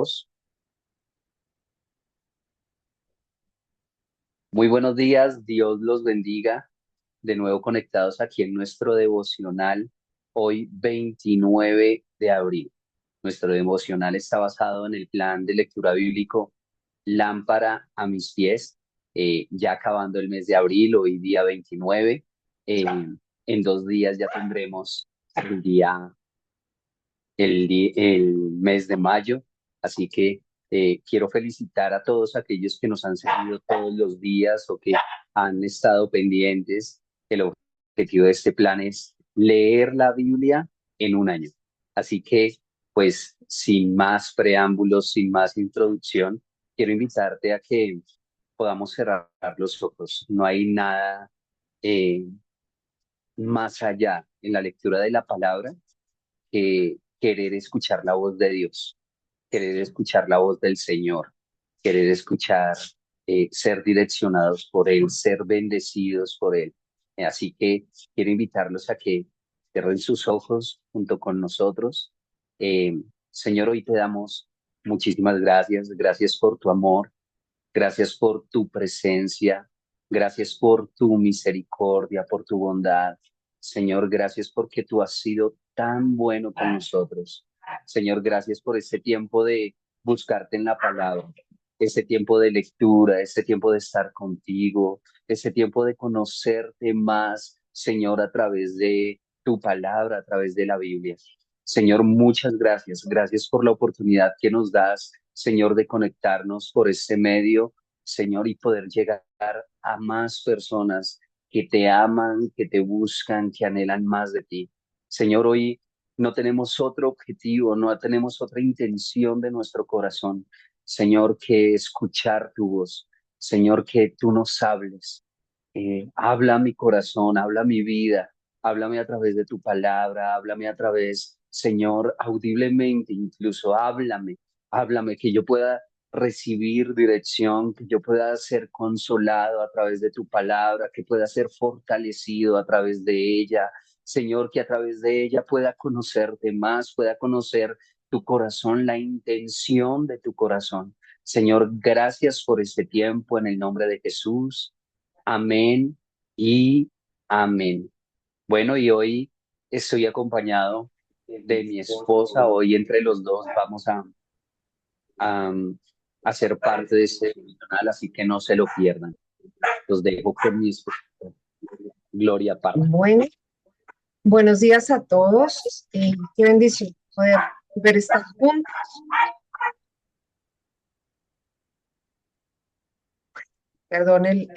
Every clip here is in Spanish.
2. Muy buenos días, Dios los bendiga. De nuevo conectados aquí en nuestro devocional, hoy 29 de abril. Nuestro devocional está basado en el plan de lectura bíblico Lámpara a mis pies, ya acabando el mes de abril, hoy día 29. En 2 días ya tendremos el mes de mayo. Así que quiero felicitar a todos aquellos que nos han seguido todos los días o que han estado pendientes. El objetivo de este plan es leer la Biblia en un año. Así que, pues, sin más preámbulos, sin más introducción, quiero invitarte a que podamos cerrar los ojos. No hay nada eh, más allá en la lectura de la palabra que querer escuchar la voz de Dios, querer escuchar la voz del Señor, querer escuchar, ser direccionados por Él, ser bendecidos por Él. Así que quiero invitarlos a que cierren sus ojos junto con nosotros. Señor, hoy te damos muchísimas gracias. Gracias por tu amor, gracias por tu presencia, gracias por tu misericordia, por tu bondad. Señor, gracias porque tú has sido tan bueno con nosotros. Señor, gracias por este tiempo de buscarte en la palabra, este tiempo de lectura, este tiempo de estar contigo, este tiempo de conocerte más, Señor, a través de tu palabra, a través de la Biblia. Señor, muchas gracias. Gracias por la oportunidad que nos das, Señor, de conectarnos por este medio, Señor, y poder llegar a más personas que te aman, que te buscan, que anhelan más de ti. Señor, hoy no tenemos otro objetivo, no tenemos otra intención de nuestro corazón, Señor, que escuchar tu voz. Señor, que tú nos hables. Habla mi corazón, habla mi vida, háblame a través de tu palabra, háblame a través, Señor, audiblemente, incluso háblame, que yo pueda recibir dirección, que yo pueda ser consolado a través de tu palabra, que pueda ser fortalecido a través de ella. Señor, que a través de ella pueda conocerte más, pueda conocer tu corazón, la intención de tu corazón. Señor, gracias por este tiempo en el nombre de Jesús. Amén y amén. Bueno, y hoy estoy acompañado de mi esposa. Hoy entre los dos vamos a, a ser parte de este canal, así que no se lo pierdan. Los dejo con mi esposa, Gloria Parra. Bueno, buenos días a todos. Qué bendición poder ver estar juntos. Perdón el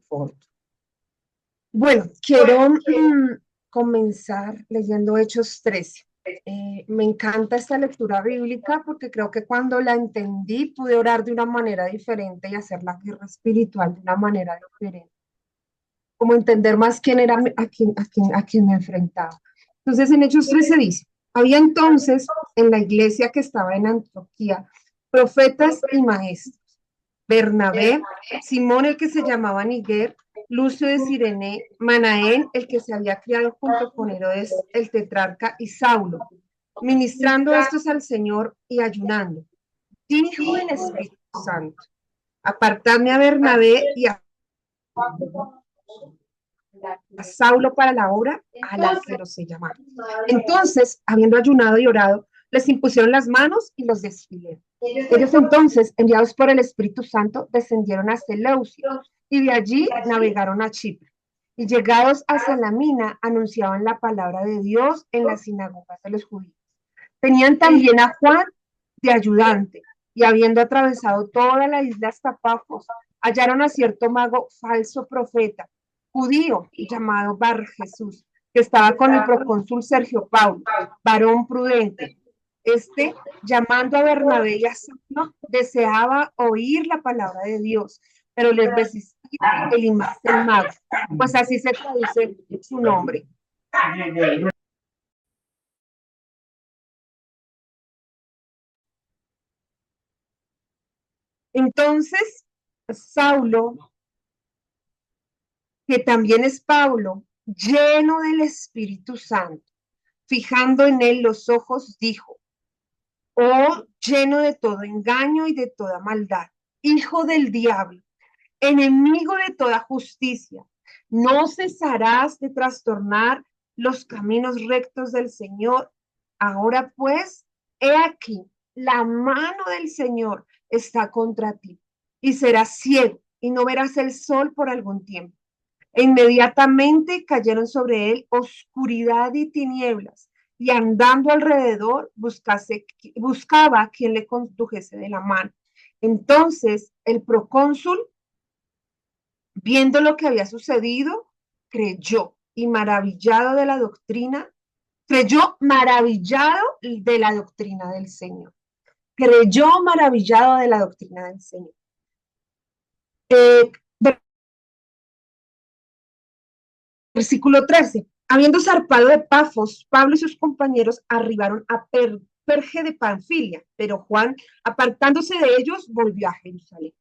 fondo. Bueno, quiero comenzar leyendo Hechos 13. Me encanta esta lectura bíblica porque creo que cuando la entendí pude orar de una manera diferente y hacer la guerra espiritual de una manera diferente. Como entender más quién era, a quién me enfrentaba. Entonces en Hechos 13 dice, había entonces en la iglesia que estaba en Antioquía profetas y maestros, Bernabé, Simón el que se llamaba Niger, Lucio de Cirene, Manaén el que se había criado junto con Herodes el tetrarca y Saulo, ministrando estos al Señor y ayunando. Dijo el Espíritu Santo, apartadme a Bernabé y a Saulo para la obra a la que los he llamado. Entonces, habiendo ayunado y orado, les impusieron las manos y los despidieron. Ellos entonces, enviados por el Espíritu Santo, descendieron a Seleucia y de allí navegaron a Chipre. Y llegados a Salamina, anunciaban la palabra de Dios en las sinagogas de los judíos. Tenían también a Juan de ayudante, y habiendo atravesado toda la isla hasta Pafos, hallaron a cierto mago falso profeta, judío llamado Bar Jesús, que estaba con el procónsul Sergio Paulo, varón prudente. Este, llamando a Bernabé y a Saulo, deseaba oír la palabra de Dios, pero les resistía el mago, pues así se traduce su nombre. Entonces, Saulo, que también es Pablo, lleno del Espíritu Santo, fijando en él los ojos, dijo, oh lleno de todo engaño y de toda maldad, hijo del diablo, enemigo de toda justicia. No cesarás de trastornar los caminos rectos del Señor. Ahora pues, he aquí, la mano del Señor está contra ti y serás ciego y no verás el sol por algún tiempo. E inmediatamente cayeron sobre él oscuridad y tinieblas, y andando alrededor buscaba a quien le condujese de la mano. Entonces el procónsul, viendo lo que había sucedido, creyó y maravillado de la doctrina, creyó maravillado de la doctrina del Señor. Creyó maravillado de la doctrina del Señor. Eh, Versículo 13. Habiendo zarpado de Pafos, Pablo y sus compañeros arribaron a Perge de Panfilia, pero Juan, apartándose de ellos, volvió a Jerusalén.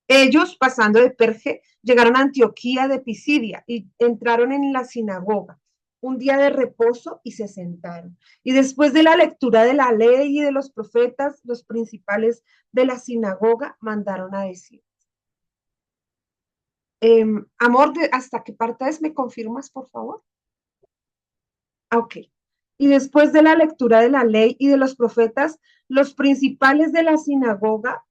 Ellos, pasando de Perge, llegaron a Antioquía de Pisidia y entraron en la sinagoga un día de reposo y se sentaron. Y después de la lectura de la ley y de los profetas, los principales de la sinagoga mandaron a decir, amor, ¿hasta qué parte es? ¿Me confirmas, por favor? Ok. Y después de la lectura de la ley y de los profetas, los principales de la sinagoga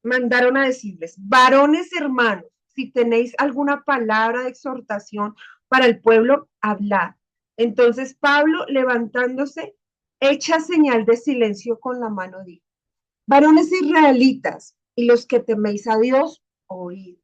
mandaron a decirles, varones hermanos, si tenéis alguna palabra de exhortación para el pueblo, hablad. Entonces Pablo, levantándose, hecha señal de silencio con la mano, dijo, varones israelitas y los que teméis a Dios, oíd.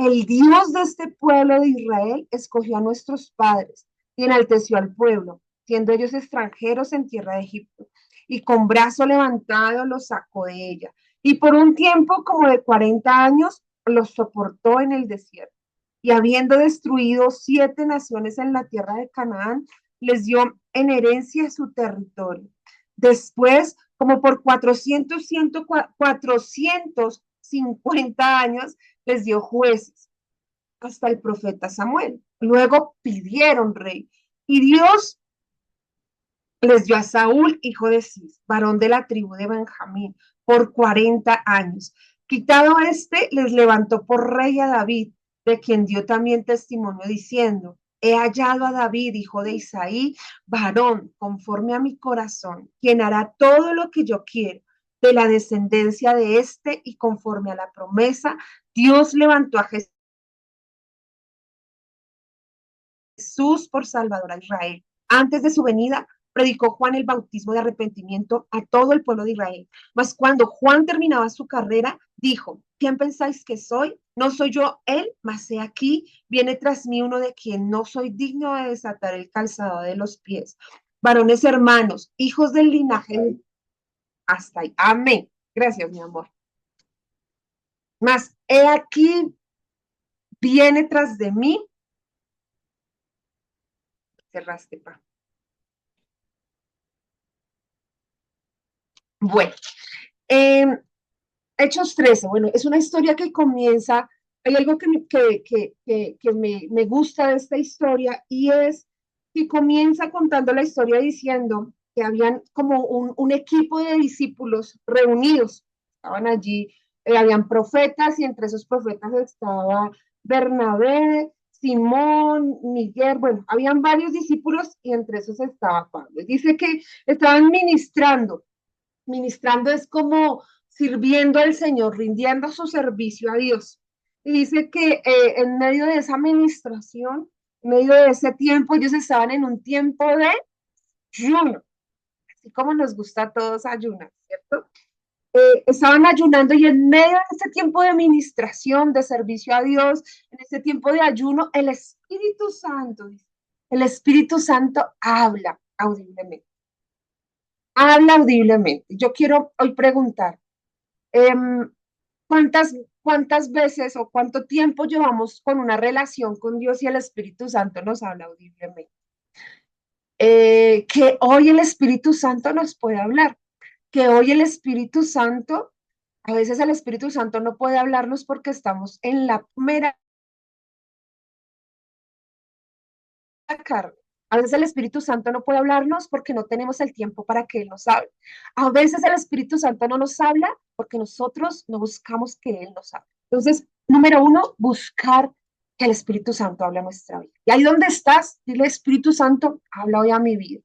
El Dios de este pueblo de Israel escogió a nuestros padres y enalteció al pueblo, siendo ellos extranjeros en tierra de Egipto, y con brazo levantado los sacó de ella. Y por un tiempo como de 40 años los soportó en el desierto. Y habiendo destruido 7 naciones en la tierra de Canaán, les dio en herencia su territorio. Después, como por 450 años, les dio jueces hasta el profeta Samuel. Luego pidieron rey y Dios les dio a Saúl, hijo de Cis, varón de la tribu de Benjamín, por 40 años. Quitado este, les levantó por rey a David, de quien dio también testimonio diciendo, he hallado a David, hijo de Isaí, varón conforme a mi corazón, quien hará todo lo que yo quiero. De la descendencia de este y conforme a la promesa, Dios levantó a Jesús por Salvador a Israel. Antes de su venida, predicó Juan el bautismo de arrepentimiento a todo el pueblo de Israel. Mas cuando Juan terminaba su carrera, dijo, ¿quién pensáis que soy? No soy yo él, mas he aquí, viene tras mí uno de quien no soy digno de desatar el calzado de los pies. Varones hermanos, hijos del linaje, hasta ahí. Amén. Gracias, mi amor. Mas he aquí, viene tras de mí. Cerraste, pa. Bueno, eh, Hechos 13, bueno, es una historia que comienza, hay algo que me gusta de esta historia y es que comienza contando la historia diciendo que habían como un equipo de discípulos reunidos, estaban allí, habían profetas y entre esos profetas estaba Bernabé, Simón, Miguel, bueno, habían varios discípulos y entre esos estaba Pablo. Dice que estaban ministrando. Ministrando es como sirviendo al Señor, rindiendo su servicio a Dios. Y dice que en medio de esa administración, en medio de ese tiempo, ellos estaban en un tiempo de ayuno, así como nos gusta a todos ayunar, ¿cierto? Estaban ayunando y en medio de ese tiempo de administración, de servicio a Dios, en ese tiempo de ayuno, el Espíritu Santo habla audiblemente. Habla audiblemente. Yo quiero hoy preguntar, eh, ¿cuántas veces o cuánto tiempo llevamos con una relación con Dios y el Espíritu Santo nos habla audiblemente? Que hoy el Espíritu Santo nos puede hablar, que hoy el Espíritu Santo, a veces el Espíritu Santo no puede hablarnos porque estamos en la mera carne. A veces el Espíritu Santo no puede hablarnos porque no tenemos el tiempo para que Él nos hable. A veces el Espíritu Santo no nos habla porque nosotros no buscamos que Él nos hable. Entonces, número uno, buscar que el Espíritu Santo hable a nuestra vida. Y ahí donde estás, dile, Espíritu Santo, habla hoy a mi vida.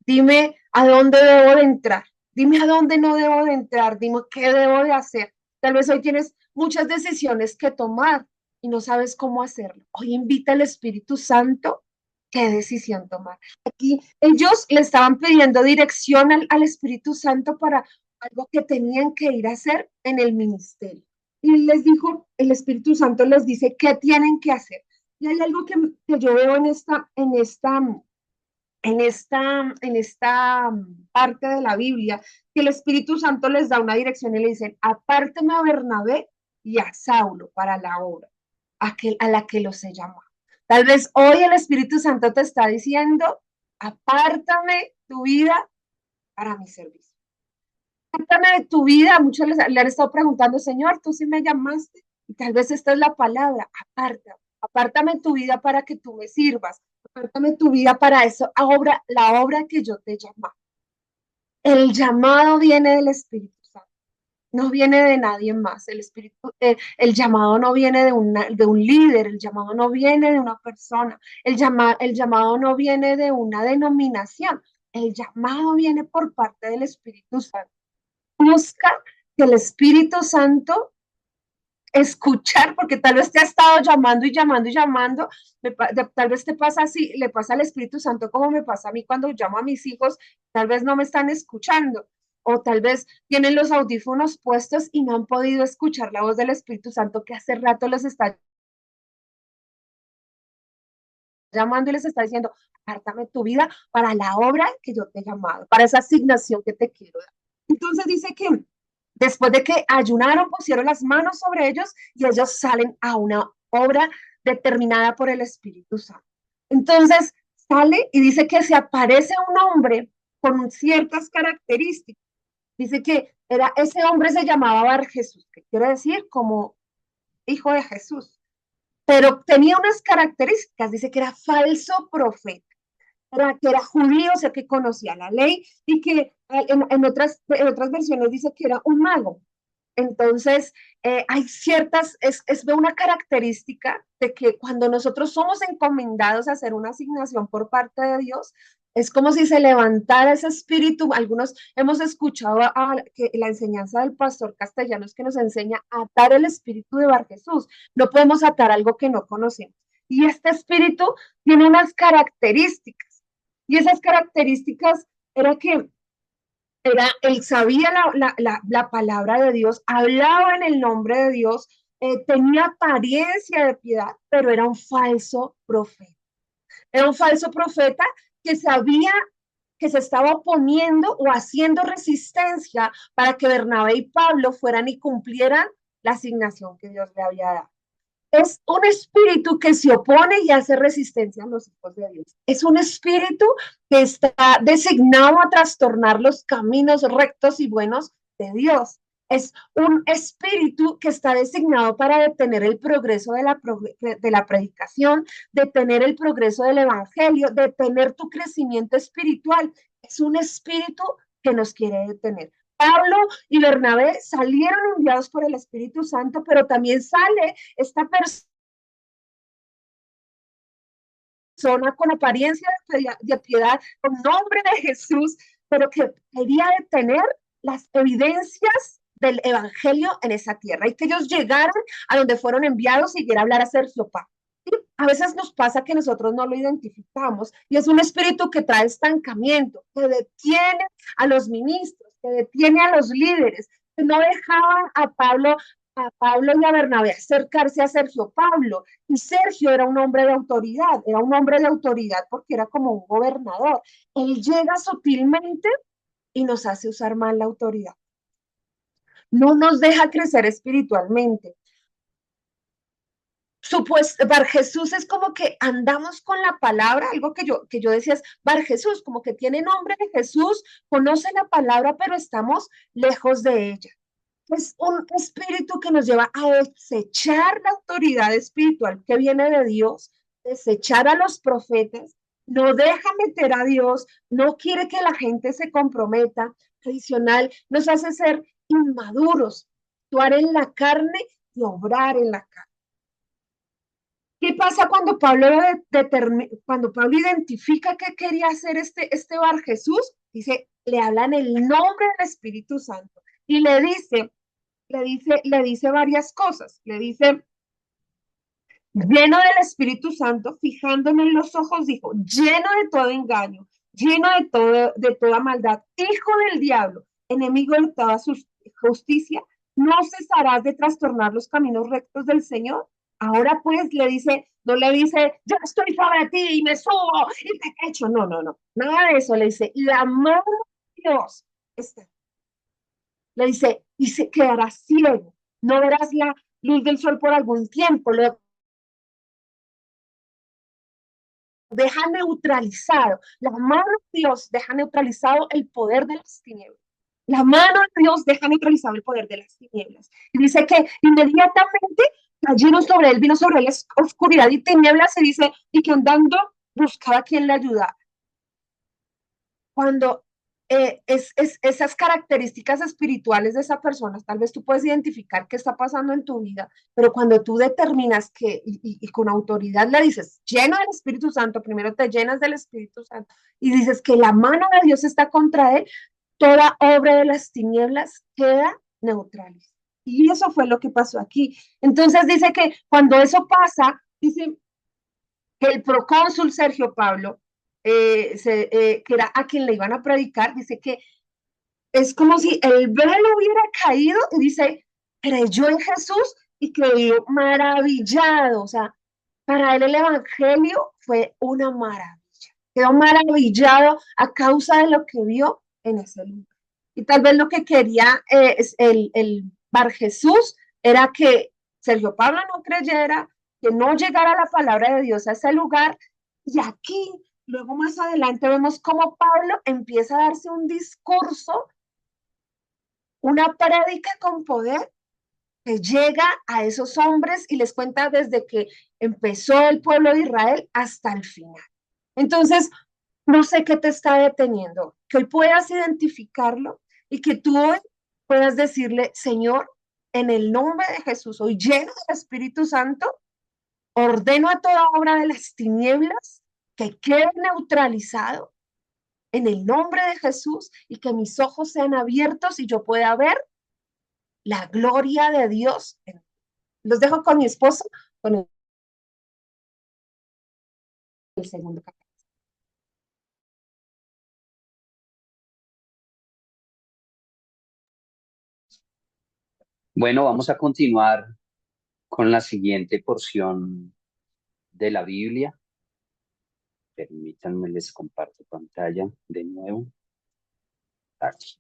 Dime a dónde debo de entrar. Dime a dónde no debo de entrar. Dime qué debo de hacer. Tal vez hoy tienes muchas decisiones que tomar y no sabes cómo hacerlo. Hoy invita al Espíritu Santo qué decisión tomar. Aquí ellos le estaban pidiendo dirección al Espíritu Santo para algo que tenían que ir a hacer en el ministerio. Y les dijo, el Espíritu Santo les dice qué tienen que hacer. Y hay algo que yo veo en esta parte de la Biblia, que el Espíritu Santo les da una dirección y le dicen, apárteme a Bernabé y a Saulo para la obra a la que los he llamado. Tal vez hoy el Espíritu Santo te está diciendo, apártame tu vida para mi servicio. Apártame de tu vida. Muchos le han estado preguntando, Señor, tú sí me llamaste. Y tal vez esta es la palabra, apártame tu vida para que tú me sirvas. Apártame tu vida para eso, la obra que yo te llamo. El llamado viene del Espíritu Santo, no viene de nadie más. El llamado no viene de un líder, el llamado no viene de una persona, el llamado no viene de una denominación, el llamado viene por parte del Espíritu Santo. Busca que el Espíritu Santo escuchar, porque tal vez te ha estado llamando y llamando y llamando, tal vez te pasa así, le pasa al Espíritu Santo como me pasa a mí cuando llamo a mis hijos, tal vez no me están escuchando, o tal vez tienen los audífonos puestos y no han podido escuchar la voz del Espíritu Santo que hace rato los está llamando y les está diciendo, apártame tu vida para la obra que yo te he llamado, para esa asignación que te quiero dar. Entonces dice que después de que ayunaron, pusieron las manos sobre ellos y ellos salen a una obra determinada por el Espíritu Santo. Entonces sale y dice que se aparece un hombre con ciertas características. Dice que ese hombre se llamaba Bar Jesús, que quiere decir como hijo de Jesús, pero tenía unas características. Dice que era falso profeta, que era judío, o sea que conocía la ley y que en otras versiones dice que era un mago. Entonces, hay es de una característica de que cuando nosotros somos encomendados a hacer una asignación por parte de Dios, es como si se levantara ese espíritu. Algunos hemos escuchado la enseñanza del pastor Castellanos que nos enseña a atar el espíritu de Bar Jesús. No podemos atar algo que no conocemos. Y este espíritu tiene unas características. Y esas características era que él sabía la palabra de Dios, hablaba en el nombre de Dios, tenía apariencia de piedad, pero era un falso profeta. Era un falso profeta que sabía que se estaba oponiendo o haciendo resistencia para que Bernabé y Pablo fueran y cumplieran la asignación que Dios le había dado. Es un espíritu que se opone y hace resistencia a los hijos de Dios. Es un espíritu que está designado a trastornar los caminos rectos y buenos de Dios. Es un espíritu que está designado para detener el progreso de la predicación, detener el progreso del evangelio, detener tu crecimiento espiritual. Es un espíritu que nos quiere detener. Pablo y Bernabé salieron enviados por el Espíritu Santo, pero también sale esta persona con apariencia de piedad, con nombre de Jesús, pero que quería detener las evidencias del evangelio en esa tierra y que ellos llegaran a donde fueron enviados y quiera hablar a Sergio Paz. A veces nos pasa que nosotros no lo identificamos y es un espíritu que trae estancamiento, que detiene a los ministros, que detiene a los líderes, que no dejaban a Pablo y a Bernabé acercarse a Sergio Pablo. Y Sergio era un hombre de autoridad porque era como un gobernador. Él llega sutilmente y nos hace usar mal la autoridad. No nos deja crecer espiritualmente. Bar Jesús es como que andamos con la palabra, algo que yo decía es Bar Jesús, como que tiene nombre de Jesús, conoce la palabra, pero estamos lejos de ella. Es un espíritu que nos lleva a desechar la autoridad espiritual que viene de Dios, desechar a los profetas no deja meter a Dios, no quiere que la gente se comprometa. Adicional, nos hace ser inmaduros, actuar en la carne y obrar en la carne. ¿Qué pasa cuando cuando Pablo identifica que quería hacer este Bar Jesús? Dice, le habla en el nombre del Espíritu Santo y le dice varias cosas. Le dice, lleno del Espíritu Santo, fijándome en los ojos, dijo, lleno de todo engaño, lleno de toda maldad, hijo del diablo, enemigo de toda su justicia, no cesarás de trastornar los caminos rectos del Señor. Ahora pues le dice, no le dice, yo estoy sobre ti y me subo y te echo. No, no, no, nada de eso. Le dice, la mano de Dios está. Le dice, y se quedará ciego, no verás la luz del sol por algún tiempo, lo deja neutralizado, la mano de Dios deja neutralizado el poder de las tinieblas. La mano de Dios deja neutralizado el poder de las tinieblas. Y dice que inmediatamente cayeron sobre él, vino sobre él oscuridad y tinieblas, y dice, y que andando buscaba a quien le ayudara. Cuando esas características espirituales de esa persona, tal vez tú puedes identificar qué está pasando en tu vida, pero cuando tú determinas que, y con autoridad le dices, lleno del Espíritu Santo, primero te llenas del Espíritu Santo y dices que la mano de Dios está contra él, toda obra de las tinieblas queda neutral. Y eso fue lo que pasó aquí. Entonces dice que cuando eso pasa, dice que el procónsul Sergio Pablo, que era a quien le iban a predicar, dice que es como si el velo hubiera caído y dice, creyó en Jesús y creyó maravillado. O sea, para él el Evangelio fue una maravilla. Quedó maravillado a causa de lo que vio en ese lugar. Y tal vez lo que quería el Bar Jesús era que Sergio Pablo no creyera, que no llegara la palabra de Dios a ese lugar. Y aquí, luego más adelante, vemos cómo Pablo empieza a darse un discurso, una prédica con poder que llega a esos hombres y les cuenta desde que empezó el pueblo de Israel hasta el final. Entonces, no sé qué te está deteniendo, que hoy puedas identificarlo y que tú hoy puedas decirle, Señor, en el nombre de Jesús, hoy lleno del Espíritu Santo, ordeno a toda obra de las tinieblas que quede neutralizado en el nombre de Jesús y que mis ojos sean abiertos y yo pueda ver la gloria de Dios. Los dejo con mi esposo, con el segundo capítulo. Bueno, vamos a continuar con la siguiente porción de la Biblia. Permítanme, les comparto pantalla de nuevo. Aquí.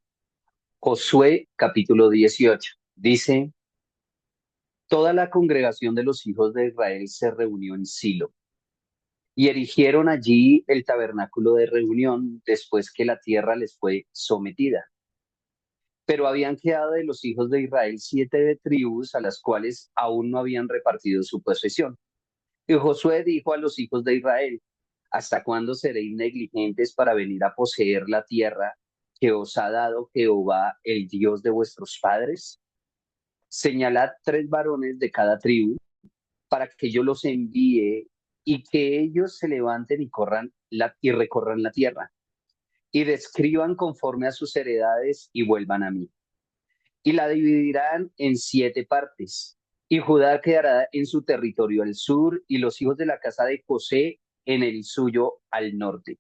Josué capítulo 18. Dice, toda la congregación de los hijos de Israel se reunió en Silo y erigieron allí el tabernáculo de reunión después que la tierra les fue sometida. Pero habían quedado de los hijos de Israel 7 tribus a las cuales aún no habían repartido su posesión. Y Josué dijo a los hijos de Israel, ¿hasta cuándo seréis negligentes para venir a poseer la tierra que os ha dado Jehová, el Dios de vuestros padres? Señalad 3 varones de cada tribu para que yo los envíe y que ellos se levanten y recorran la tierra y describan conforme a sus heredades y vuelvan a mí. Y la dividirán en 7 partes. Y Judá quedará en su territorio al sur y los hijos de la casa de José en el suyo al norte.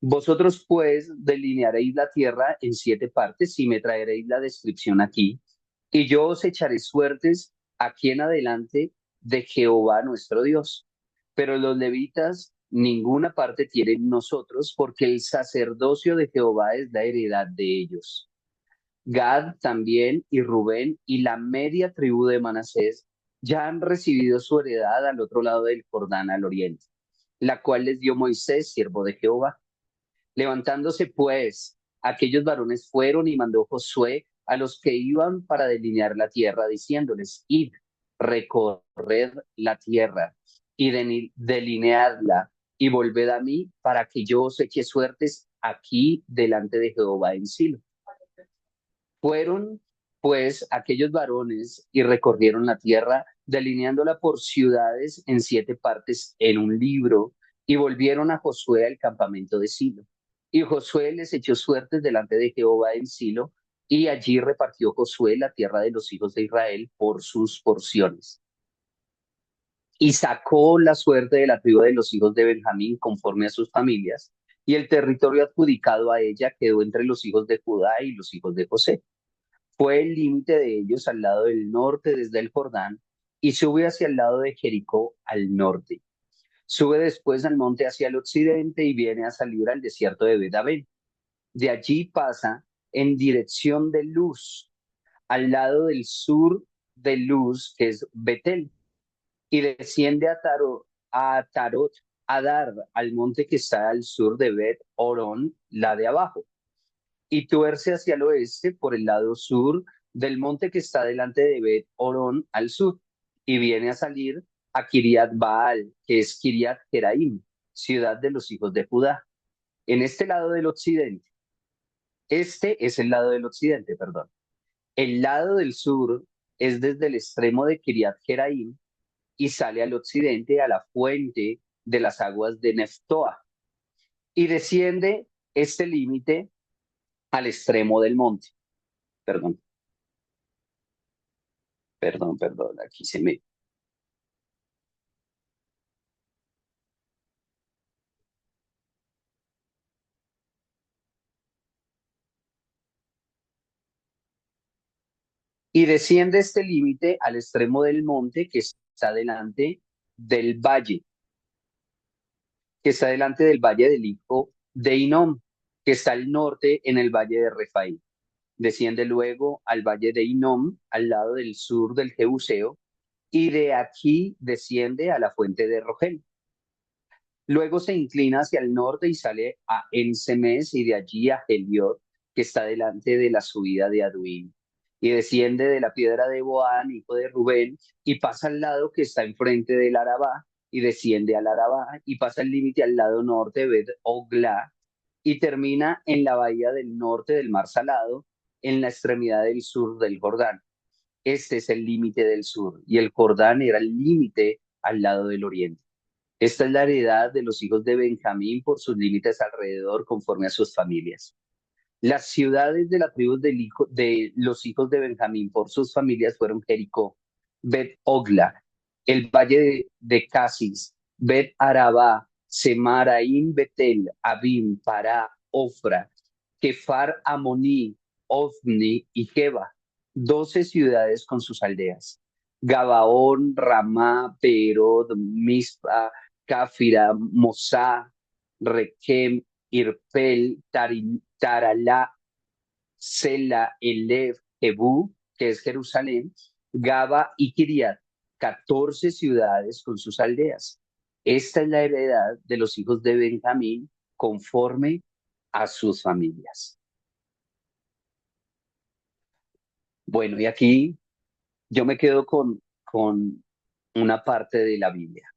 Vosotros pues delinearéis la tierra en 7 partes y me traeréis la descripción aquí. Y yo os echaré suertes aquí en adelante de Jehová nuestro Dios. Pero los levitas ninguna parte tienen nosotros porque el sacerdocio de Jehová es la heredad de ellos. Gad también y Rubén y la media tribu de Manasés ya han recibido su heredad al otro lado del Jordán al oriente, la cual les dio Moisés, siervo de Jehová. Levantándose pues, aquellos varones fueron y mandó Josué a los que iban para delinear la tierra, diciéndoles, id, recorred la tierra y delineadla y volved a mí para que yo os eche suertes aquí delante de Jehová en Silo. Fueron pues aquellos varones y recorrieron la tierra, delineándola por ciudades en 7 partes en un libro, y volvieron a Josué al campamento de Silo. Y Josué les echó suertes delante de Jehová en Silo, y allí repartió Josué la tierra de los hijos de Israel por sus porciones. Y sacó la suerte de la tribu de los hijos de Benjamín conforme a sus familias, y el territorio adjudicado a ella quedó entre los hijos de Judá y los hijos de José. Fue el límite de ellos al lado del norte desde el Jordán, y sube hacia el lado de Jericó al norte. Sube después al monte hacia el occidente y viene a salir al desierto de Bedabén. De allí pasa en dirección de Luz, al lado del sur de Luz, que es Betel, y desciende a Tarot Adar, al monte que está al sur de Bet Orón, la de abajo, y tuerce hacia el oeste por el lado sur del monte que está delante de Bet Orón al sur, y viene a salir a Kiriat Baal, que es Kiriat Jeraim, ciudad de los hijos de Judá, en este lado del occidente. Este es el lado del occidente, perdón. El lado del sur es desde el extremo de Kiriat Jeraim y sale al occidente a la fuente de las aguas de Neftoa, y desciende este límite al extremo del monte. Perdón, perdón, aquí se me... Y desciende este límite al extremo del monte que está delante del valle, que está delante del valle del hijo de Inom, que está al norte en el valle de Refaí. Desciende luego al valle de Inom, al lado del sur del Jebuseo, y de aquí desciende a la fuente de Rogel. Luego se inclina hacia el norte y sale a Ensemes y de allí a Heliot, que está delante de la subida de Aduín. Y desciende de la piedra de Boán, hijo de Rubén, y pasa al lado que está enfrente del Arabá, y desciende al Arabá, y pasa el límite al lado norte, Bet Ogla, y termina en la bahía del norte del Mar Salado, en la extremidad del sur del Jordán. Este es el límite del sur, y el Jordán era el límite al lado del oriente. Esta es la heredad de los hijos de Benjamín por sus límites alrededor, conforme a sus familias. Las ciudades de la tribu de los hijos de Benjamín por sus familias fueron Jericó, Bet Ogla, el valle de Casis, Bet Arabá, Semaraim, Betel, Abim, Pará, Ofra, Kefar Amoní, Ofni y Geba, 12 ciudades con sus aldeas. Gabaón, Ramá, Perod, Mispa, Cáfira, Mosá, Requem, Irpel, Taralá, Sela, Elef, Jebú, que es Jerusalén, Gaba y Kiriat, 14 ciudades con sus aldeas. Esta es la heredad de los hijos de Benjamín conforme a sus familias. Bueno, y aquí yo me quedo con una parte de la Biblia,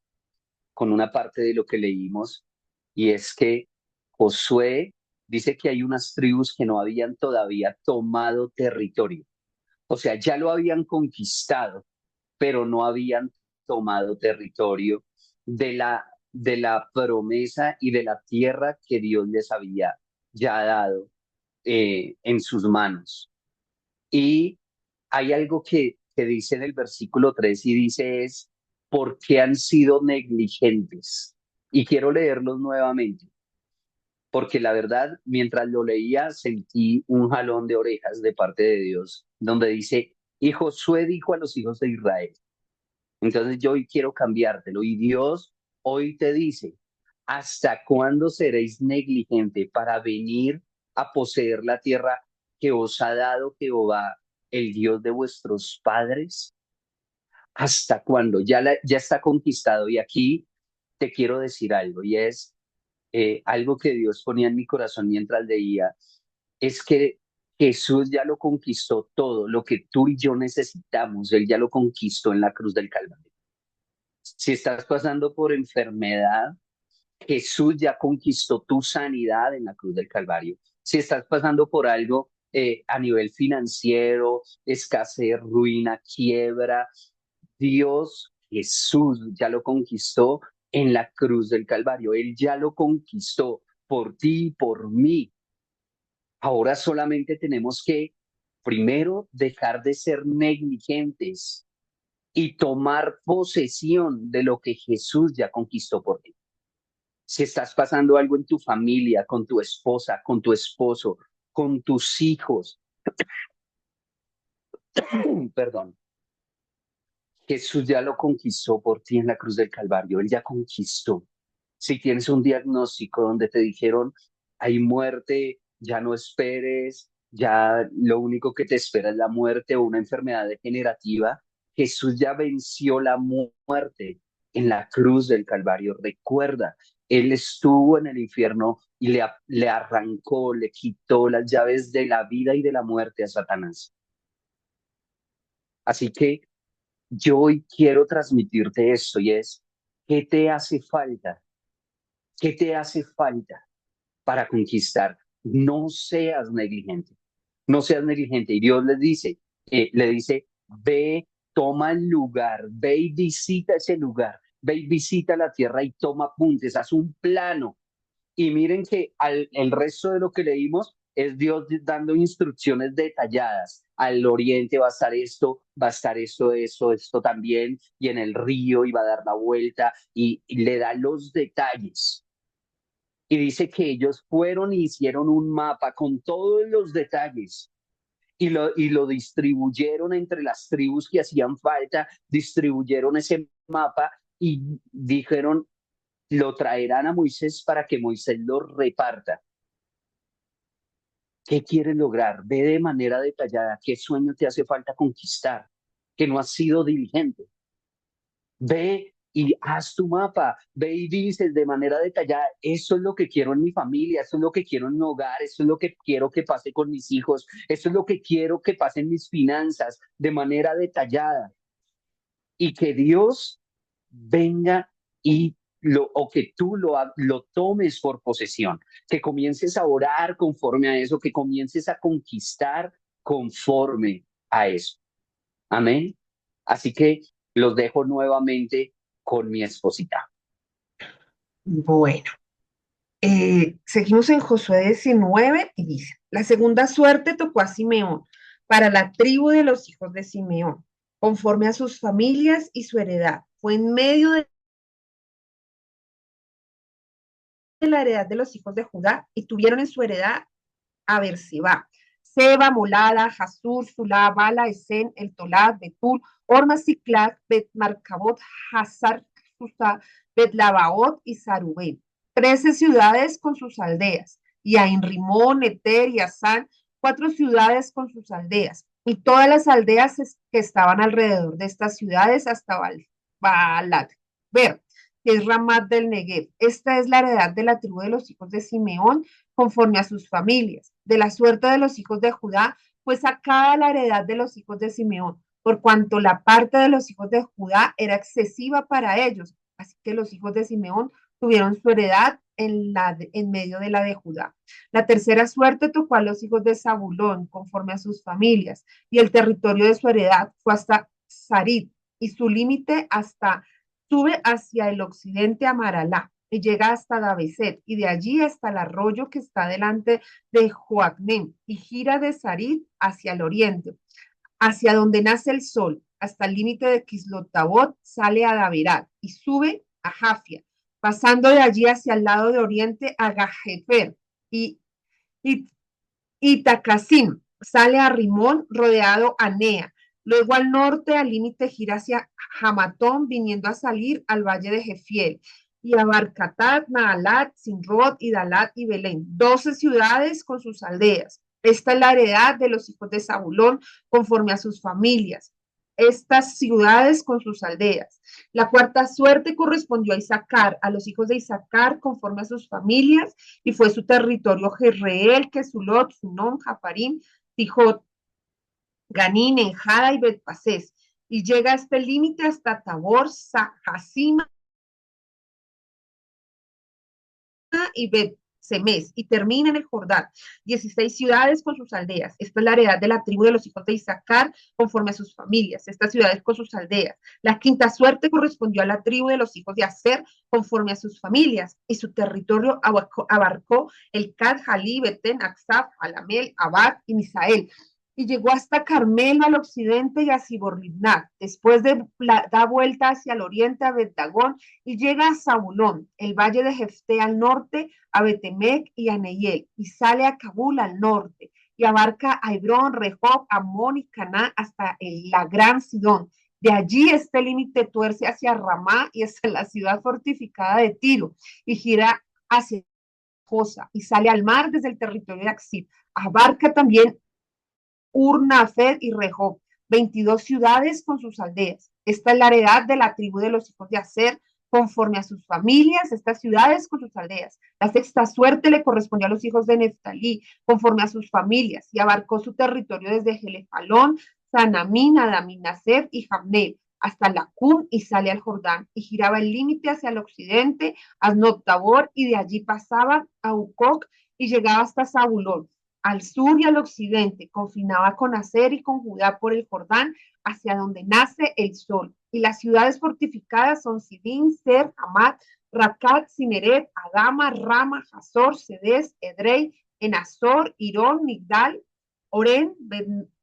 con una parte de lo que leímos, y es que Josué dice que hay unas tribus que no habían todavía tomado territorio. O sea, ya lo habían conquistado, pero no habían tomado territorio de la promesa y de la tierra que Dios les había ya dado en sus manos. Y hay algo que dice en el versículo 3 y dice es, ¿por qué han sido negligentes? Y quiero leerlos nuevamente, porque la verdad, mientras lo leía, sentí un jalón de orejas de parte de Dios, donde dice, y Josué dijo a los hijos de Israel. Entonces yo hoy quiero cambiártelo, y Dios hoy te dice, ¿hasta cuándo seréis negligente para venir a poseer la tierra que os ha dado Jehová, el Dios de vuestros padres? ¿Hasta cuándo? Ya está conquistado. Y aquí te quiero decir algo, y es algo que Dios ponía en mi corazón mientras leía, es que Jesús ya lo conquistó todo, lo que tú y yo necesitamos, Él ya lo conquistó en la cruz del Calvario. Si estás pasando por enfermedad, Jesús ya conquistó tu sanidad en la cruz del Calvario. Si estás pasando por algo a nivel financiero, escasez, ruina, quiebra, Dios, Jesús ya lo conquistó en la cruz del Calvario. Él ya lo conquistó por ti y por mí. Ahora solamente tenemos que, primero, dejar de ser negligentes y tomar posesión de lo que Jesús ya conquistó por ti. Si estás pasando algo en tu familia, con tu esposa, con tu esposo, con tus hijos, perdón, Jesús ya lo conquistó por ti en la cruz del Calvario, Él ya conquistó. Si tienes un diagnóstico donde te dijeron, hay muerte, ya no esperes, ya lo único que te espera es la muerte o una enfermedad degenerativa, Jesús ya venció la muerte en la cruz del Calvario. Recuerda, Él estuvo en el infierno y le arrancó, le quitó las llaves de la vida y de la muerte a Satanás. Así que yo hoy quiero transmitirte esto y es, ¿qué te hace falta? ¿Qué te hace falta para conquistar? No seas negligente, no seas negligente. Y Dios le dice, ve, toma el lugar, ve y visita ese lugar, ve y visita la tierra y toma apuntes, haz un plano. Y miren que el resto de lo que leímos es Dios dando instrucciones detalladas. Al oriente va a estar esto, va a estar esto, esto también, y en el río iba a dar la vuelta y le da los detalles. Y dice que ellos fueron y hicieron un mapa con todos los detalles y lo distribuyeron entre las tribus que hacían falta, distribuyeron ese mapa y dijeron, lo traerán a Moisés para que Moisés lo reparta. ¿Qué quieres lograr? Ve de manera detallada qué sueño te hace falta conquistar, que no has sido diligente. Ve y haz tu mapa, ve y dices de manera detallada, eso es lo que quiero en mi familia, eso es lo que quiero en mi hogar, eso es lo que quiero que pase con mis hijos, eso es lo que quiero que pase en mis finanzas, de manera detallada. Y que Dios venga o que tú lo tomes por posesión, que comiences a orar conforme a eso, que comiences a conquistar conforme a eso. Amén. Así que los dejo nuevamente con mi esposita. Bueno, seguimos en Josué 19 y dice, la segunda suerte tocó a Simeón para la tribu de los hijos de Simeón, conforme a sus familias y su heredad. Fue en medio de la heredad de los hijos de Judá y tuvieron en su heredad a Berseba, Seba, Molada, Jasur, Sulá, Bala, Esen, El Tolad, Betul, Orma, Ciclat, Bet Marcabot, Hazar, Susa, Bet Labaot y Sarubén. 13 ciudades con sus aldeas. Y Ain Rimón, Eter y Asán, 4 ciudades con sus aldeas. Y todas las aldeas que estaban alrededor de estas ciudades hasta Baalat. Ver, que es Ramat del Negev. Esta es la heredad de la tribu de los hijos de Simeón conforme a sus familias. De la suerte de los hijos de Judá, pues sacada la heredad de los hijos de Simeón, por cuanto la parte de los hijos de Judá era excesiva para ellos. Así que los hijos de Simeón tuvieron su heredad en medio de la de Judá. La tercera suerte tocó a los hijos de Zabulón, conforme a sus familias, y el territorio de su heredad fue hasta Sarid, y su límite hasta sube hacia el occidente a Maralá y llega hasta Dabeset y de allí hasta el arroyo que está delante de Joacnem y gira de Sarid hacia el oriente, hacia donde nace el sol, hasta el límite de Kislotabot, sale a Davirat y sube a Jafia, pasando de allí hacia el lado de oriente a Gajefer y, y Takasim, sale a Rimón rodeado a Nea. Luego al norte, al límite, gira hacia Hamatón, viniendo a salir al valle de Jefiel. Y a Barcatat, Naalat, Sinrod, y Dalat y Belén. 12 ciudades con sus aldeas. Esta es la heredad de los hijos de Zabulón conforme a sus familias. Estas ciudades con sus aldeas. La cuarta suerte correspondió a Isaacar, a los hijos de Isaacar conforme a sus familias, y fue su territorio Jezreel, Quesulot, Sunom, Japarim, Tijot, Ganín, Enjada y Betpasés, y llega a este límite hasta Tabor, Jacima, y Bet-Semes, y termina en el Jordán. 16 ciudades con sus aldeas. Esta es la heredad de la tribu de los hijos de Isaacar, conforme a sus familias. Estas ciudades con sus aldeas. La quinta suerte correspondió a la tribu de los hijos de Aser, conforme a sus familias, y su territorio abarcó el Cad, Jalí, Betén, Aksaf, Alamel, Abad y Misael, y llegó hasta Carmelo al occidente y a Siborlibnat. Después da vuelta hacia el oriente a Bet-Dagón y llega a Zabulón, el valle de Jefté al norte, a Betemec y a Neiel, y sale a Kabul al norte, y abarca a Hebrón, Rehob, Amón y Caná hasta la gran Sidón. De allí este límite tuerce hacia Ramá y hasta la ciudad fortificada de Tiro, y gira hacia Josa, y sale al mar desde el territorio de Axib. Abarca también Ur-Nafed y Rehob, 22 ciudades con sus aldeas. Esta es la heredad de la tribu de los hijos de Aser, conforme a sus familias, estas ciudades con sus aldeas. La sexta suerte le correspondió a los hijos de Neftalí, conforme a sus familias, y abarcó su territorio desde Gelefalón, Sanamín, Adaminasef y Jabneel, hasta Lacún, y sale al Jordán, y giraba el límite hacia el occidente, a Tabor, y de allí pasaba a Ucoc, y llegaba hasta Zabulón. Al sur y al occidente, confinaba con Aser y con Judá por el Jordán, hacia donde nace el sol. Y las ciudades fortificadas son Sidín, Ser, Hamat, Racat, Cineret, Adama, Rama, Hazor, Sedes, Edrei, Enazor, Irón, Migdal, Oren,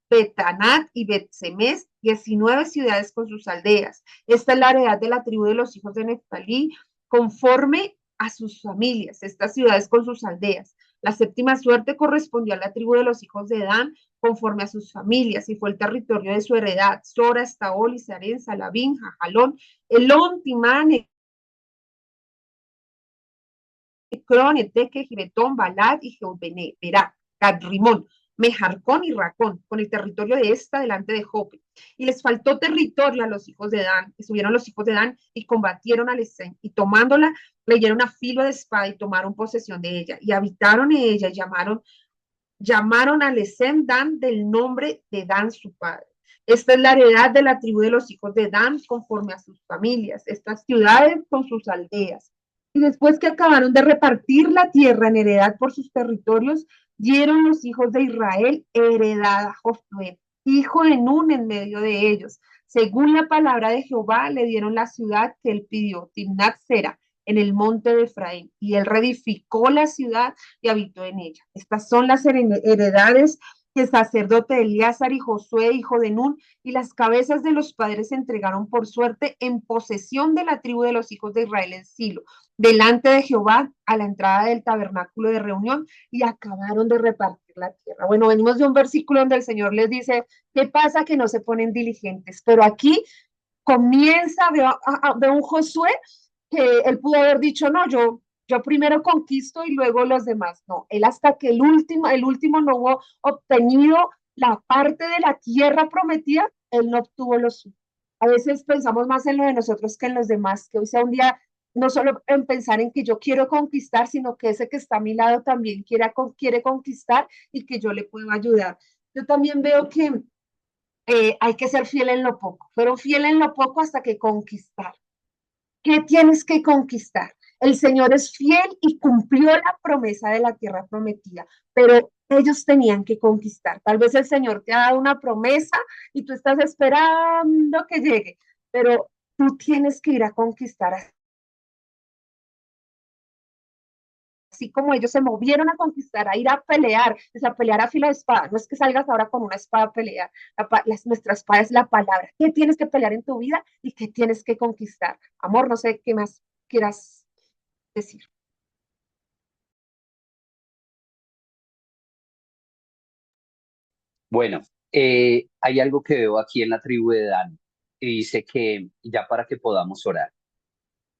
Betanat y Bet-Semes, 19 ciudades con sus aldeas. Esta es la heredad de la tribu de los hijos de Neftalí, conforme a sus familias, estas ciudades con sus aldeas. La séptima suerte correspondió a la tribu de los hijos de Dan, conforme a sus familias, y fue el territorio de su heredad: Sora, Estaol, Isarén, Salabín, Jajalón, Elón, Timán, Ecrón, Eteque, Giretón, Balad y Jeobené, Berá, Gadrimón, Mejarcón y Racón, con el territorio de esta delante de Jope. Y les faltó territorio a los hijos de Dan. Subieron los hijos de Dan y combatieron a Lesén, y tomándola, leyeron a filo de espada y tomaron posesión de ella, y habitaron en ella, y llamaron a Lesén Dan del nombre de Dan su padre. Esta es la heredad de la tribu de los hijos de Dan, conforme a sus familias, estas ciudades con sus aldeas. Y después que acabaron de repartir la tierra en heredad por sus territorios, dieron los hijos de Israel heredad a Josué, hijo de Nun, en medio de ellos. Según la palabra de Jehová, le dieron la ciudad que él pidió, Timnat Sera, en el monte de Efraín, y él reedificó la ciudad y habitó en ella. Estas son las heredades que el sacerdote Eleazar y Josué, hijo de Nun, y las cabezas de los padres se entregaron por suerte en posesión de la tribu de los hijos de Israel en Silo, delante de Jehová, a la entrada del tabernáculo de reunión, y acabaron de repartir la tierra. Bueno, venimos de un versículo donde el Señor les dice: ¿qué pasa? Que no se ponen diligentes. Pero aquí comienza, veo un Josué que él pudo haber dicho: no, yo primero conquisto y luego los demás. No, él hasta que el último no hubo obtenido la parte de la tierra prometida, él no obtuvo lo suyo. A veces pensamos más en lo de nosotros que en los demás, que hoy sea un día no solo en pensar en que yo quiero conquistar, sino que ese que está a mi lado también quiere conquistar y que yo le puedo ayudar. Yo también veo que hay que ser fiel en lo poco, pero fiel en lo poco hasta que conquistar. ¿Qué tienes que conquistar? El Señor es fiel y cumplió la promesa de la tierra prometida, pero ellos tenían que conquistar. Tal vez el Señor te ha dado una promesa y tú estás esperando que llegue, pero tú tienes que ir a conquistar. Así como ellos se movieron a conquistar, a ir a pelear, es a pelear a filo de espada. No es que salgas ahora con una espada a pelear. Nuestra espada es la palabra. ¿Qué tienes que pelear en tu vida y qué tienes que conquistar? Amor, no sé qué más quieras decir. Bueno, hay algo que veo aquí en la tribu de Dan y dice que ya para que podamos orar.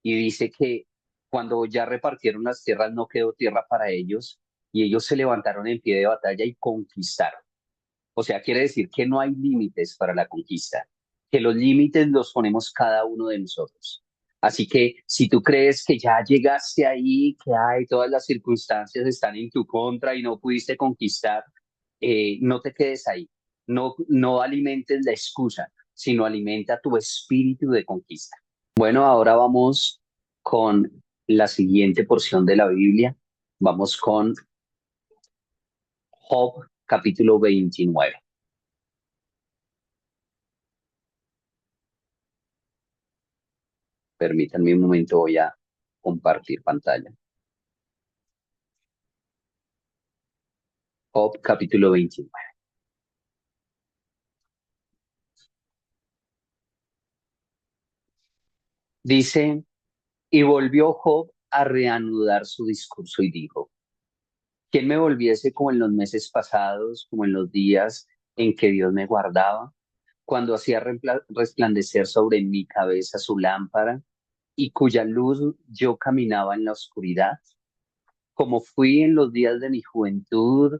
Y dice que cuando ya repartieron las tierras no quedó tierra para ellos y ellos se levantaron en pie de batalla y conquistaron. O sea, quiere decir que no hay límites para la conquista, que los límites los ponemos cada uno de nosotros. Así que si tú crees que ya llegaste ahí, que hay, todas las circunstancias están en tu contra y no pudiste conquistar, no te quedes ahí. No, no alimentes la excusa, sino alimenta tu espíritu de conquista. Bueno, ahora vamos con la siguiente porción de la Biblia. Vamos con Job, capítulo 29. Permítanme un momento, voy a compartir pantalla. Job, capítulo 29. Dice, y volvió Job a reanudar su discurso y dijo, ¿quién me volviese como en los meses pasados, como en los días en que Dios me guardaba, cuando hacía resplandecer sobre mi cabeza su lámpara y cuya luz yo caminaba en la oscuridad? Como fui en los días de mi juventud,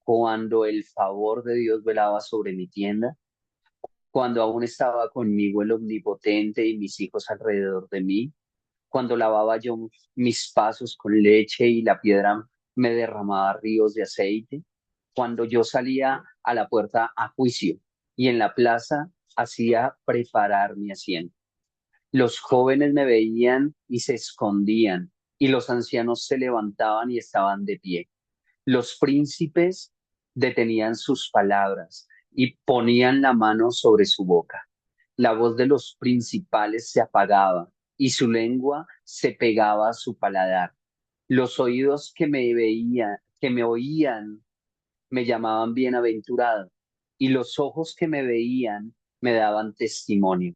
cuando el favor de Dios velaba sobre mi tienda, cuando aún estaba conmigo el Omnipotente y mis hijos alrededor de mí, cuando lavaba yo mis pasos con leche y la piedra me derramaba ríos de aceite, cuando yo salía a la puerta a juicio y en la plaza hacía preparar mi asiento. Los jóvenes me veían y se escondían, y los ancianos se levantaban y estaban de pie. Los príncipes detenían sus palabras y ponían la mano sobre su boca. La voz de los principales se apagaba y su lengua se pegaba a su paladar. Los oídos que me oían, me llamaban bienaventurado, y los ojos que me veían me daban testimonio,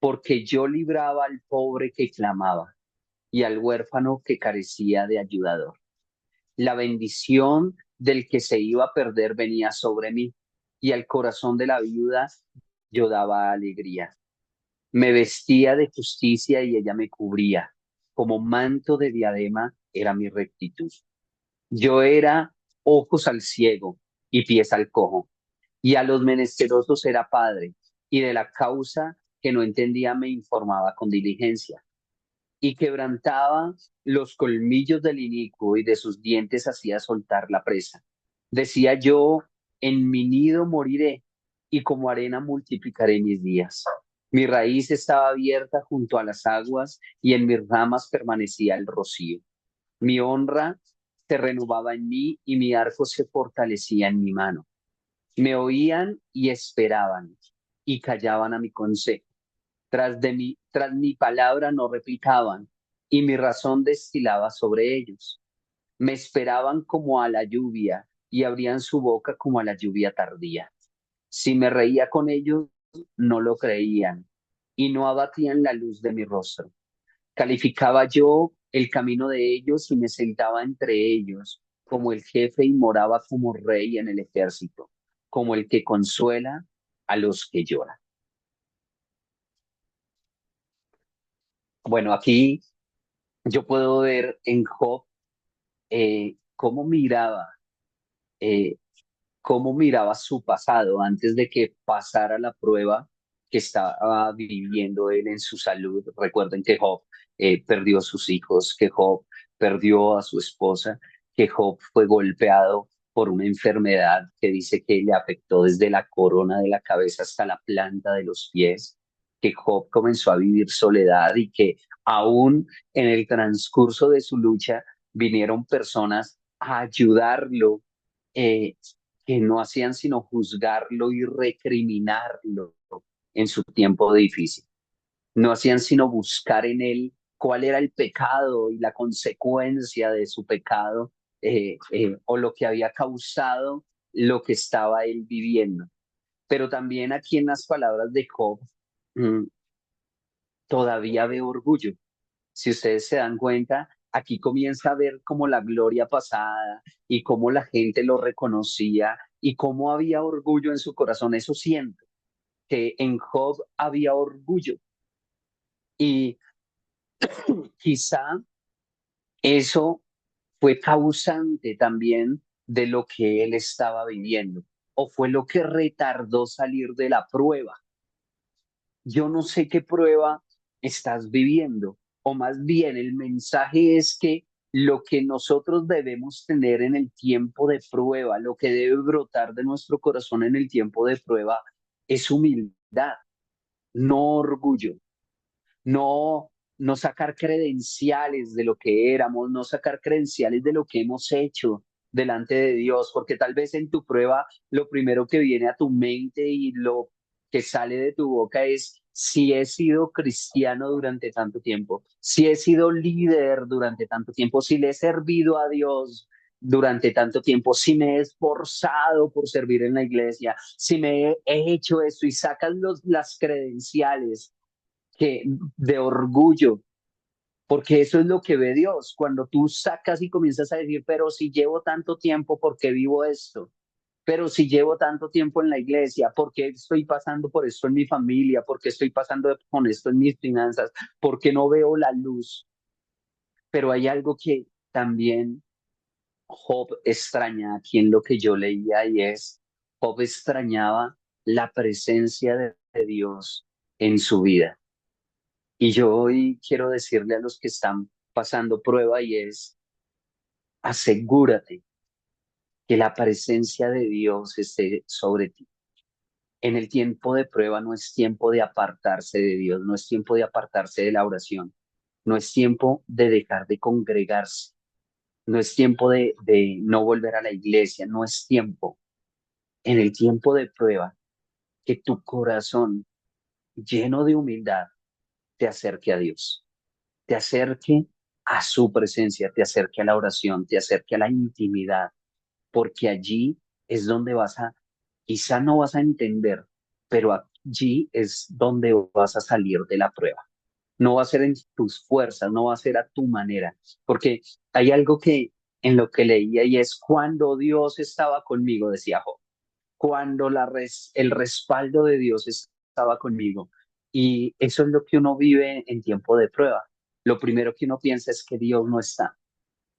porque yo libraba al pobre que clamaba y al huérfano que carecía de ayudador. La bendición del que se iba a perder venía sobre mí, y al corazón de la viuda yo daba alegría. Me vestía de justicia y ella me cubría. Como manto de diadema era mi rectitud. Yo era ojos al ciego y pies al cojo, y a los menesterosos era padre, y de la causa que no entendía me informaba con diligencia, y quebrantaba los colmillos del inicuo y de sus dientes hacía soltar la presa. Decía yo, en mi nido moriré y como arena multiplicaré mis días. Mi raíz estaba abierta junto a las aguas y en mis ramas permanecía el rocío. Mi honra se renovaba en mí y mi arco se fortalecía en mi mano. Me oían y esperaban y callaban a mi consejo. Tras mi palabra no replicaban, y mi razón destilaba sobre ellos. Me esperaban como a la lluvia, y abrían su boca como a la lluvia tardía. Si me reía con ellos, no lo creían, y no abatían la luz de mi rostro. Calificaba yo el camino de ellos y me sentaba entre ellos como el jefe y moraba como rey en el ejército, como el que consuela a los que lloran. Bueno, aquí yo puedo ver en Job cómo eh, cómo miraba su pasado antes de que pasara la prueba que estaba viviendo él en su salud. Recuerden que Job perdió a sus hijos, que Job perdió a su esposa, que Job fue golpeado por una enfermedad que dice que le afectó desde la corona de la cabeza hasta la planta de los pies, que Job comenzó a vivir soledad y que aún en el transcurso de su lucha vinieron personas a ayudarlo, eh, que no hacían sino juzgarlo y recriminarlo en su tiempo difícil. No hacían sino buscar en él cuál era el pecado y la consecuencia de su pecado, o lo que había causado lo que estaba él viviendo. Pero también aquí en las palabras de Job, mm, todavía veo orgullo. Si ustedes se dan cuenta, aquí comienza a ver como la gloria pasada y cómo la gente lo reconocía y cómo había orgullo en su corazón. Eso siento, que en Job había orgullo y quizá eso fue causante también de lo que él estaba viviendo o fue lo que retardó salir de la prueba. Yo no sé qué prueba estás viviendo, o más bien el mensaje es que lo que nosotros debemos tener en el tiempo de prueba, lo que debe brotar de nuestro corazón en el tiempo de prueba, es humildad, no orgullo, no, no sacar credenciales de lo que éramos, no sacar credenciales de lo que hemos hecho delante de Dios, porque tal vez en tu prueba lo primero que viene a tu mente y lo que sale de tu boca es si he sido cristiano durante tanto tiempo, si he sido líder durante tanto tiempo, si le he servido a Dios durante tanto tiempo, si me he esforzado por servir en la iglesia, si he hecho esto y sacas las credenciales que, de orgullo, porque eso es lo que ve Dios. Cuando tú sacas y comienzas a decir, pero si llevo tanto tiempo, ¿por qué vivo esto? Pero si llevo tanto tiempo en la iglesia, ¿por qué estoy pasando por esto en mi familia? ¿Por qué estoy pasando con esto en mis finanzas? ¿Por qué no veo la luz? Pero hay algo que también Job extraña aquí en lo que yo leía y es, Job extrañaba la presencia de Dios en su vida. Y yo hoy quiero decirle a los que están pasando prueba y es, asegúrate que la presencia de Dios esté sobre ti. En el tiempo de prueba no es tiempo de apartarse de Dios, no es tiempo de apartarse de la oración, no es tiempo de dejar de congregarse, no es tiempo de no volver a la iglesia, no es tiempo. En el tiempo de prueba, que tu corazón lleno de humildad te acerque a Dios, te acerque a su presencia, te acerque a la oración, te acerque a la intimidad, porque allí es donde quizá no vas a entender, pero allí es donde vas a salir de la prueba. No va a ser en tus fuerzas, no va a ser a tu manera, porque hay algo que en lo que leía y es cuando Dios estaba conmigo, decía Job, cuando el respaldo de Dios estaba conmigo. Y eso es lo que uno vive en tiempo de prueba. Lo primero que uno piensa es que Dios no está,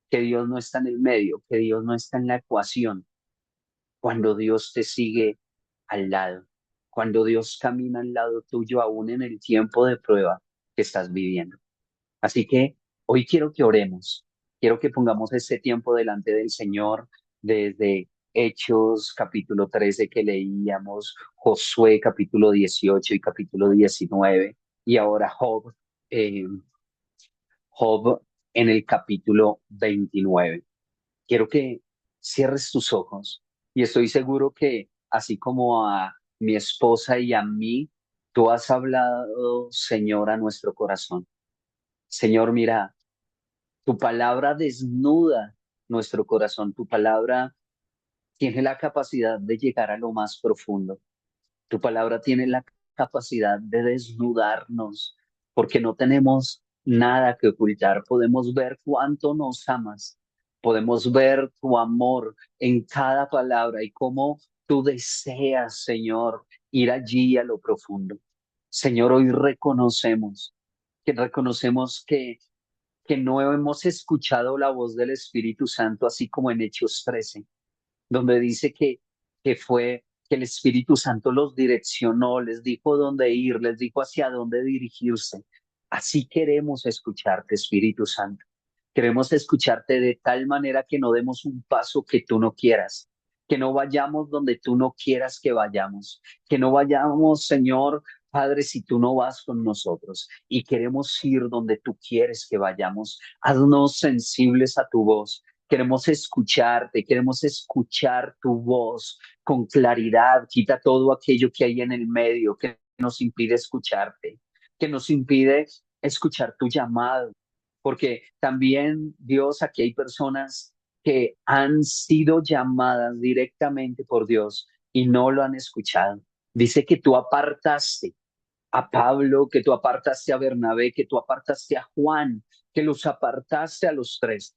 que Dios no está en el medio, que Dios no está en la ecuación. Cuando Dios te sigue al lado, cuando Dios camina al lado tuyo aún en el tiempo de prueba que estás viviendo. Así que hoy quiero que oremos, quiero que pongamos este tiempo delante del Señor desde Hechos capítulo 13 que leíamos, Josué capítulo 18 y capítulo 19 y ahora eh, Job en el capítulo 29. Quiero que cierres tus ojos y estoy seguro que así como a mi esposa y a mí, tú has hablado, Señor, a nuestro corazón. Señor, mira, tu palabra desnuda nuestro corazón, tu palabra tiene la capacidad de llegar a lo más profundo. Tu palabra tiene la capacidad de desnudarnos porque no tenemos nada que ocultar. Podemos ver cuánto nos amas. Podemos ver tu amor en cada palabra y cómo tú deseas, Señor, ir allí a lo profundo. Señor, hoy reconocemos que no hemos escuchado la voz del Espíritu Santo, así como en Hechos 13 donde dice que fue que el Espíritu Santo los direccionó, les dijo dónde ir, les dijo hacia dónde dirigirse. Así queremos escucharte, Espíritu Santo. Queremos escucharte de tal manera que no demos un paso que tú no quieras, que no vayamos donde tú no quieras que vayamos, que no vayamos, Señor, Padre, si tú no vas con nosotros y queremos ir donde tú quieres que vayamos. Haznos sensibles a tu voz. Queremos escucharte, queremos escuchar tu voz con claridad. Quita todo aquello que hay en el medio que nos impide escucharte, que nos impide escuchar tu llamado. Porque también, Dios, aquí hay personas que han sido llamadas directamente por Dios y no lo han escuchado. Dice que tú apartaste a Pablo, que tú apartaste a Bernabé, que tú apartaste a Juan, que los apartaste a los tres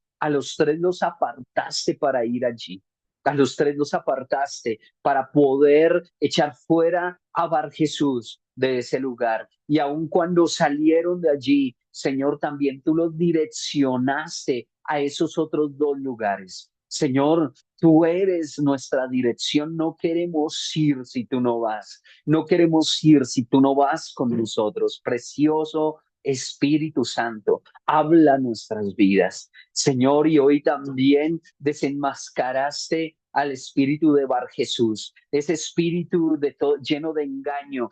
los apartaste para ir allí, a los tres los apartaste para poder echar fuera a Bar Jesús de ese lugar. Y aun cuando salieron de allí, Señor, también tú los direccionaste a esos otros dos lugares. Señor, tú eres nuestra dirección, no queremos ir si tú no vas. No queremos ir si tú no vas con nosotros. Precioso Espíritu Santo, habla nuestras vidas. Señor, y hoy también desenmascaraste al espíritu de Bar Jesús, ese espíritu lleno de engaño,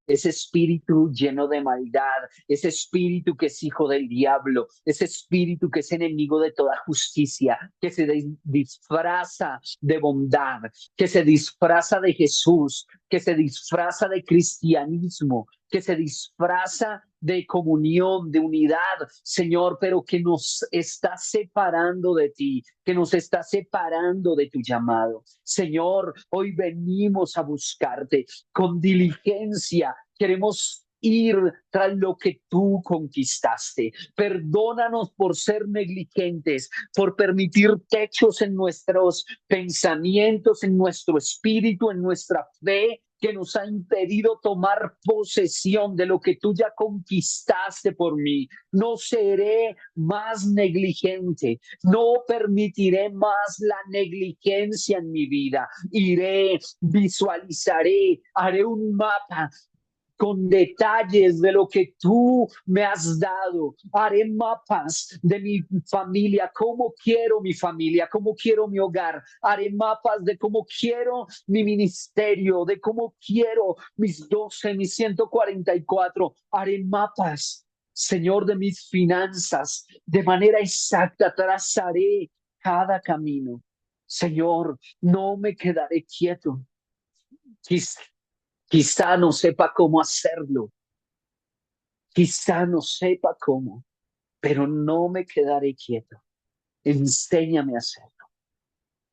ese espíritu lleno de maldad, ese espíritu que es hijo del diablo, ese espíritu que es enemigo de toda justicia, que se disfraza de bondad, que se disfraza de Jesús, que se disfraza de cristianismo, que se disfraza de comunión, de unidad, Señor, pero que nos está separando de ti, que nos está separando de tu llamado. Señor, hoy venimos a buscarte con diligencia. Queremos ir tras lo que tú conquistaste. Perdónanos por ser negligentes, por permitir techos en nuestros pensamientos, en nuestro espíritu, en nuestra fe, que nos ha impedido tomar posesión de lo que tú ya conquistaste por mí. No seré más negligente, no permitiré más la negligencia en mi vida. Iré, visualizaré, haré un mapa con detalles de lo que tú me has dado. Haré mapas de mi familia, cómo quiero mi familia, cómo quiero mi hogar. Haré mapas de cómo quiero mi ministerio, de cómo quiero mis 12, mis 144. Haré mapas, Señor, de mis finanzas. De manera exacta trazaré cada camino. Señor, no me quedaré quieto. Quizá no sepa cómo hacerlo, quizá no sepa cómo, pero no me quedaré quieto. Enséñame a hacerlo.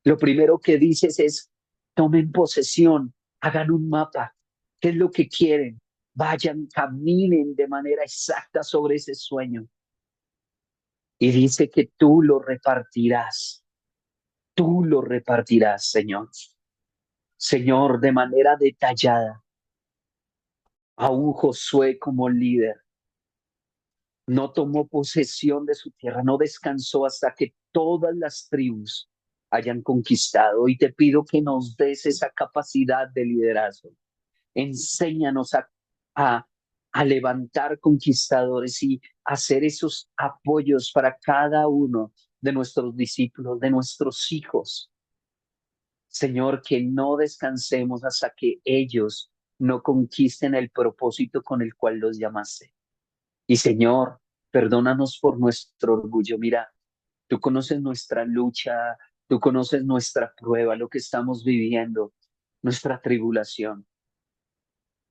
Lo primero que dices es, tomen posesión, hagan un mapa. ¿Qué es lo que quieren? Vayan, caminen de manera exacta sobre ese sueño. Y dice que tú lo repartirás, Señor. Señor, de manera detallada, a un Josué como líder no tomó posesión de su tierra, no descansó hasta que todas las tribus hayan conquistado. Y te pido que nos des esa capacidad de liderazgo. Enséñanos a, a levantar conquistadores y hacer esos apoyos para cada uno de nuestros discípulos, de nuestros hijos. Señor, que no descansemos hasta que ellos no conquisten el propósito con el cual los llamaste. Y Señor, perdónanos por nuestro orgullo. Mira, tú conoces nuestra lucha, tú conoces nuestra prueba, lo que estamos viviendo, nuestra tribulación.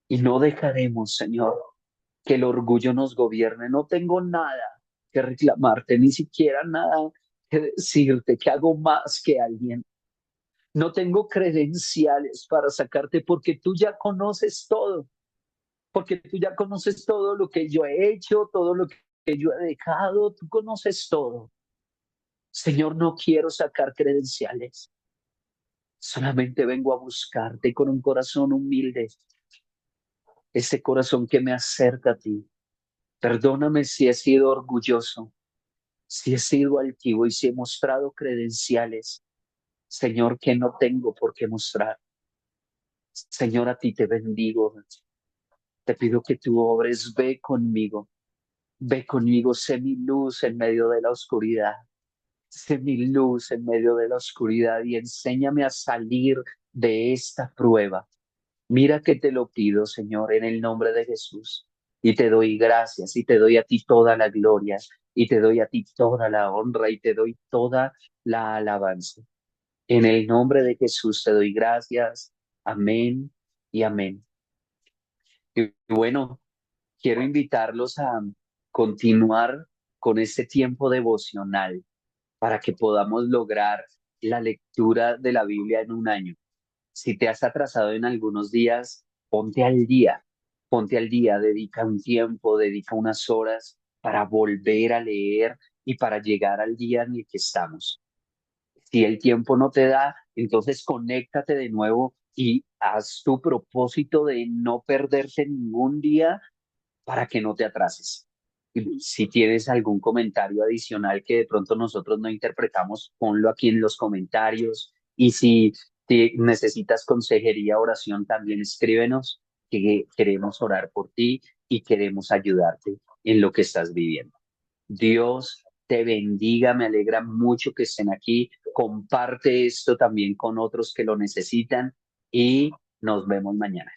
Y no dejaremos, Señor, que el orgullo nos gobierne. No tengo nada que reclamarte, ni siquiera nada que decirte que hago más que alguien. No tengo credenciales para sacarte porque tú ya conoces todo, porque tú ya conoces todo lo que yo he hecho, todo lo que yo he dejado, tú conoces todo. Señor, no quiero sacar credenciales, solamente vengo a buscarte con un corazón humilde, ese corazón que me acerca a ti. Perdóname si he sido orgulloso, si he sido altivo y si he mostrado credenciales, Señor, que no tengo por qué mostrar. Señor, a ti te bendigo. Te pido que tú obres, ve conmigo, sé mi luz en medio de la oscuridad. Sé mi luz en medio de la oscuridad y enséñame a salir de esta prueba. Mira que te lo pido, Señor, en el nombre de Jesús. Y te doy gracias y te doy a ti toda la gloria y te doy a ti toda la honra y te doy toda la alabanza. En el nombre de Jesús te doy gracias. Amén y amén. Y bueno, quiero invitarlos a continuar con este tiempo devocional para que podamos lograr la lectura de la Biblia en un año. Si te has atrasado en algunos días, ponte al día, dedica un tiempo, dedica unas horas para volver a leer y para llegar al día en el que estamos. Si el tiempo no te da, entonces conéctate de nuevo y haz tu propósito de no perderte ningún día para que no te atrases. Y si tienes algún comentario adicional que de pronto nosotros no interpretamos, ponlo aquí en los comentarios. Y si necesitas consejería, oración, también escríbenos, que queremos orar por ti y queremos ayudarte en lo que estás viviendo. Dios te bendiga, me alegra mucho que estén aquí. Comparte esto también con otros que lo necesitan y nos vemos mañana.